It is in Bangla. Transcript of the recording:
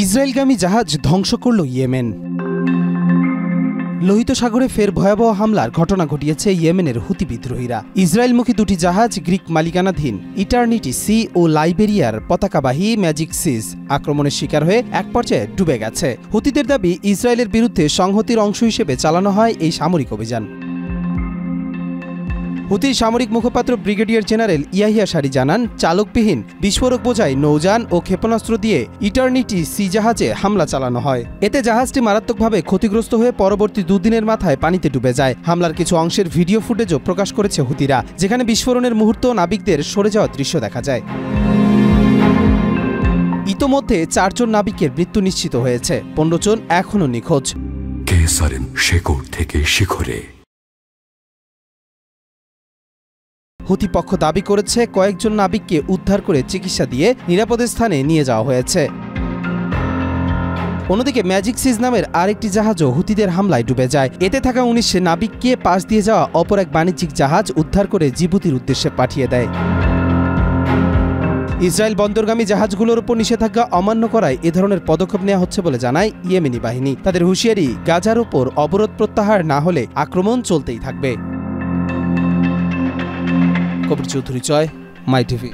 ইসরায়েলগামী জাহাজ ধ্বংস করল ইয়েমেন। লোহিত সাগরে ফের ভয়াবহ হামলার ঘটনা ঘটিয়েছে ইয়েমেনের হুতি বিদ্রোহীরা। ইসরায়েলমুখী দুটি জাহাজ গ্রিক মালিকানাধীন ইটারনিটি সি ও লাইবেরিয়ার পতাকাবাহী ম্যাজিক সিজ আক্রমণের শিকার হয়ে এক পর্যায়ে ডুবে গেছে। হুতিদের দাবি, ইসরায়েলের বিরুদ্ধে সংহতির অংশ হিসেবে চালানো হয় এই সামরিক অভিযান। হুতির সামরিক মুখপাত্র ব্রিগেডিয়ার জেনারেল ইয়াহিয়া সারি জানান, চালকবিহীন বিস্ফোরক বোঝাই নৌযান ও ক্ষেপণাস্ত্র দিয়ে ইটারনিটি সি জাহাজে হামলা চালানো হয়। এতে জাহাজটি মারাত্মকভাবে ক্ষতিগ্রস্ত হয়ে পরবর্তী দুদিনের মাথায় পানিতে ডুবে যায়। হামলার কিছু অংশের ভিডিও ফুটেজও প্রকাশ করেছে হুতিরা, যেখানে বিস্ফোরণের মুহূর্ত নাবিকদের সরে যাওয়ার দৃশ্য দেখা যায়। ইতোমধ্যে 4 জন নাবিকের মৃত্যু নিশ্চিত হয়েছে, 15 জন এখনও নিখোঁজ। শেকড় থেকে শিখরে হুতি পক্ষ দাবি করেছে, কয়েকজন নাবিককে উদ্ধার করে চিকিৎসা দিয়ে নিরাপদ স্থানে নিয়ে যাওয়া হয়েছে। অন্যদিকে ম্যাজিক সিজ নামের আরেকটি জাহাজও হুতিদের হামলায় ডুবে যায়। এতে থাকা 19 নাবিককে পাশ দিয়ে যাওয়া অপর এক বাণিজ্যিক জাহাজ উদ্ধার করে জিবুতির উদ্দেশ্যে পাঠিয়ে দেয়। ইসরায়েল বন্দরগামী জাহাজগুলোর উপর নিষেধাজ্ঞা অমান্য করায় এ ধরনের পদক্ষেপ নেওয়া হচ্ছে বলে জানায় ইয়েমেনি বাহিনী। তাদের হুঁশিয়ারি, গাজার উপর অবরোধ প্রত্যাহার না হলে আক্রমণ চলতেই থাকবে। কবির চৌধুরী, মাই টিভি।